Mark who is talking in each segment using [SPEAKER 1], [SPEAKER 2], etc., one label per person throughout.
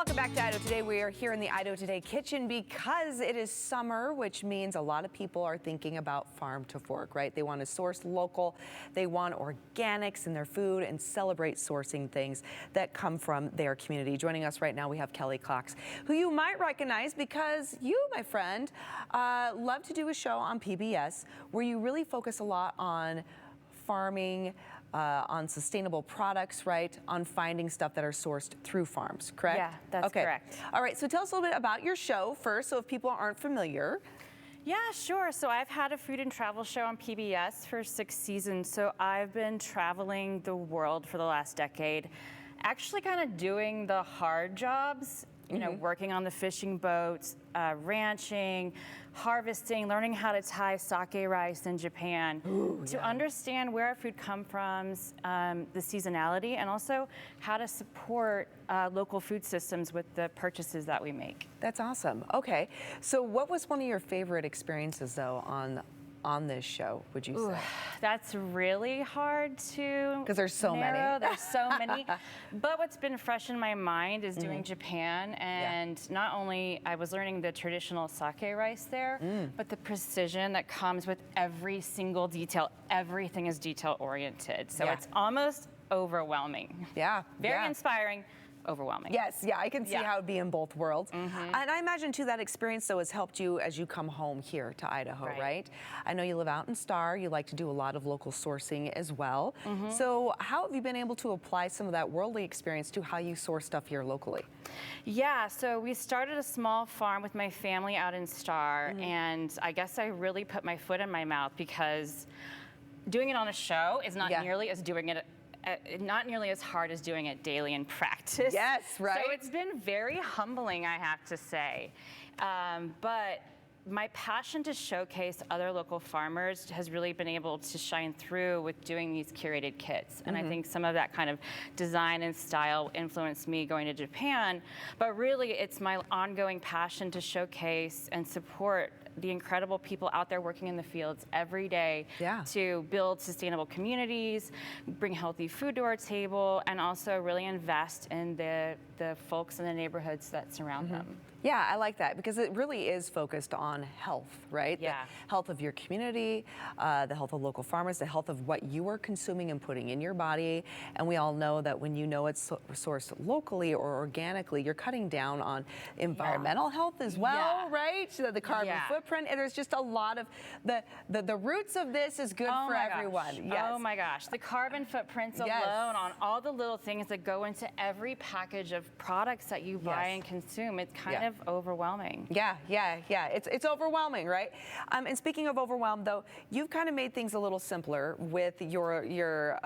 [SPEAKER 1] Welcome back to Idaho Today. We are here in the Idaho Today kitchen because it is summer, which means a lot of people are thinking about farm to fork, right? They want to source local, they want organics in their food and celebrate sourcing things that come from their community. Joining us right now, we have Kelly Cox, who you might recognize because you, my friend, love to do a show on PBS where you really focus a lot on farming, on sustainable products, right? On finding stuff that are sourced through farms, correct?
[SPEAKER 2] Yeah, that's correct.
[SPEAKER 1] All right, so tell us a little bit about your show first, so if people aren't familiar.
[SPEAKER 2] Yeah, sure. So I've had a food and travel show on PBS for 6 seasons. So I've been traveling the world for the last decade, actually kind of doing the hard jobs, you know, working on the fishing boats, ranching, harvesting, learning how to tie sake rice in Japan, to understand where our food comes from, the seasonality, and also how to support local food systems with the purchases that we make.
[SPEAKER 1] That's awesome. Okay, so what was one of your favorite experiences, though, on this show, would you say?
[SPEAKER 2] That's really hard to
[SPEAKER 1] Because there's so
[SPEAKER 2] narrow.
[SPEAKER 1] many.
[SPEAKER 2] There's so many. But what's been fresh in my mind is doing Japan, and not only I was learning the traditional sake rice there, but the precision that comes with every single detail. Everything is detail oriented, so it's almost overwhelming.
[SPEAKER 1] Yeah.
[SPEAKER 2] Very inspiring. Overwhelming.
[SPEAKER 1] Yes, yeah, I can see how it'd be in both worlds. And I imagine, too, that experience, though, has helped you as you come home here to Idaho, right? I know you live out in Star. You like to do a lot of local sourcing as well. So how have you been able to apply some of that worldly experience to how you source stuff here locally?
[SPEAKER 2] Yeah, so we started a small farm with my family out in Star, and I guess I really put my foot in my mouth because doing it on a show is not nearly as doing it not nearly as hard as doing it daily in practice.
[SPEAKER 1] Yes, right.
[SPEAKER 2] So it's been very humbling, I have to say. But my passion to showcase other local farmers has really been able to shine through with doing these curated kits. And I think some of that kind of design and style influenced me going to Japan. But really, it's my ongoing passion to showcase and support the incredible people out there working in the fields every day to build sustainable communities, bring healthy food to our table, and also really invest in the folks in the neighborhoods that surround them.
[SPEAKER 1] Yeah, I like that because it really is focused on health, right?
[SPEAKER 2] Yeah.
[SPEAKER 1] The health of your community, the health of local farmers, the health of what you are consuming and putting in your body. And we all know that when you know it's sourced locally or organically, you're cutting down on environmental health as well, right? So the carbon footprint. And there's just a lot of the roots of this is good for everyone. Yes.
[SPEAKER 2] Oh my gosh, the carbon footprints alone on all the little things that go into every package of products that you buy and consume, it's kind of overwhelming.
[SPEAKER 1] Yeah. It's overwhelming, right? And speaking of overwhelmed, though, you've kind of made things a little simpler with your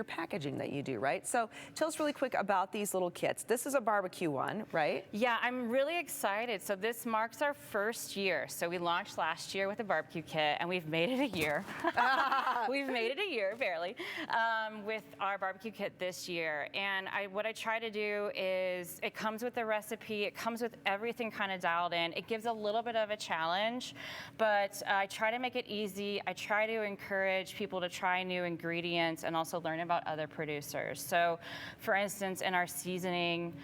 [SPEAKER 1] packaging that you do, right? So tell us really quick about these little kits. This is a barbecue one, right?
[SPEAKER 2] Yeah, I'm really excited. So this marks our first year. So we launched last year with a barbecue kit, and we've made it a year. We've made it a year, barely, with our barbecue kit this year. And what I try to do is it comes with the recipe. It comes with everything kind of dialed in. It gives a little bit of a challenge, but I try to make it easy. I try to encourage people to try new ingredients and also learn about other producers. So, for instance, in our seasoning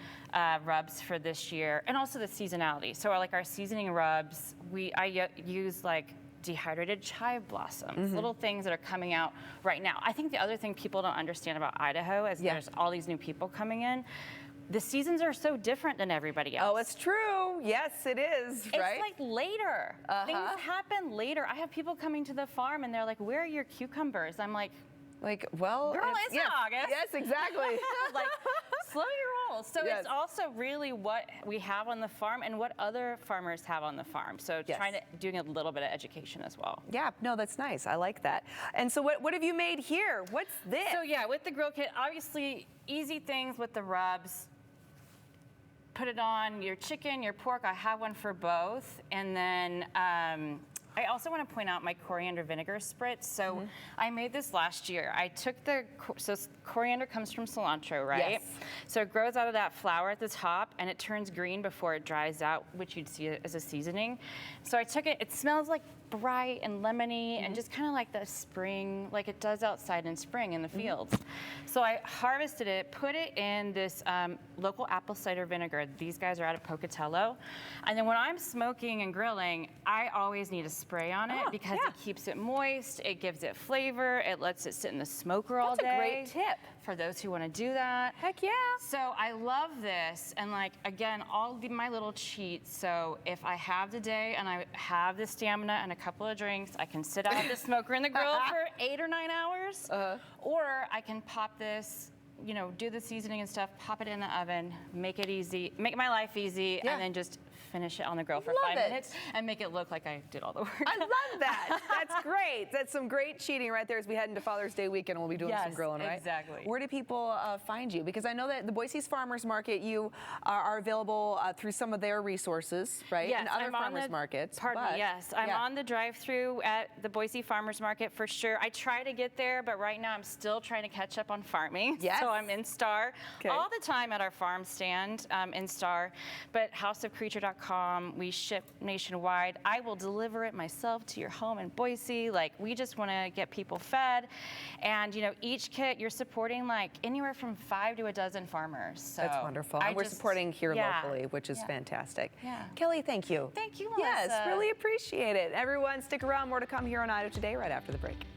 [SPEAKER 2] rubs for this year, and also the seasonality. So, like our seasoning rubs, I use like dehydrated chive blossoms, little things that are coming out right now. I think the other thing people don't understand about Idaho is there's all these new people coming in. The seasons are so different than everybody else.
[SPEAKER 1] Oh, it's true. Yes, it is, right?
[SPEAKER 2] It's like later. Things happen later. I have people coming to the farm and they're like, where are your cucumbers? I'm like,
[SPEAKER 1] well,
[SPEAKER 2] girl, it's August.
[SPEAKER 1] Yes, exactly.
[SPEAKER 2] Like, slow your roll. So it's also really what we have on the farm and what other farmers have on the farm. So doing a little bit of education as well. Yeah,
[SPEAKER 1] no, that's nice. I like that. And so what have you made here? What's this?
[SPEAKER 2] So yeah, with the grill kit, obviously easy things with the rubs. Put it on your chicken, your pork. I have one for both. And then I also want to point out my coriander vinegar spritz. So I made this last year. I took so coriander comes from cilantro, right?
[SPEAKER 1] Yes.
[SPEAKER 2] So it grows out of that flower at the top and it turns green before it dries out, which you'd see as a seasoning. So I took it, it smells like bright and lemony and just kind of like the spring, like it does outside in spring in the fields. So I harvested it, put it in this local apple cider vinegar. These guys are out of Pocatello. And then when I'm smoking and grilling, I always need a spray on it because it keeps it moist, it gives it flavor, it lets it sit in the smoker all day.
[SPEAKER 1] That's a great tip.
[SPEAKER 2] For those who want to do that.
[SPEAKER 1] Heck yeah.
[SPEAKER 2] So I love this, and like, again, all my little cheats. So if I have the day and I have the stamina and a couple of drinks, I can sit out the smoker in the grill for 8 or 9 hours, or I can pop this, you know, do the seasoning and stuff, pop it in the oven, make it easy, make my life easy, and then just finish it on the grill for 5 minutes and make it look like I did all the work.
[SPEAKER 1] I love that. That's great. That's some great cheating right there as we head into Father's Day weekend. We'll be doing some grilling, right?
[SPEAKER 2] Exactly.
[SPEAKER 1] Where do people find you? Because I know that the Boise's Farmers Market, you are available through some of their resources, right?
[SPEAKER 2] Yes,
[SPEAKER 1] and other farmers markets.
[SPEAKER 2] Yes, I'm on the drive-through at the Boise Farmers Market for sure. I try to get there, but right now I'm still trying to catch up on farming.
[SPEAKER 1] Yes.
[SPEAKER 2] So I'm in Star all the time at our farm stand in Star, but houseofcreature.com. We ship nationwide. I will deliver it myself to your home in Boise. Like, we just want to get people fed. And, you know, each kit, you're supporting like anywhere from 5 to a dozen farmers. So
[SPEAKER 1] that's wonderful. And we're supporting here locally, which is fantastic. Kelly, thank you.
[SPEAKER 2] Thank you, Melissa.
[SPEAKER 1] Yes, really appreciate it. Everyone, stick around. More to come here on Idaho Today right after the break.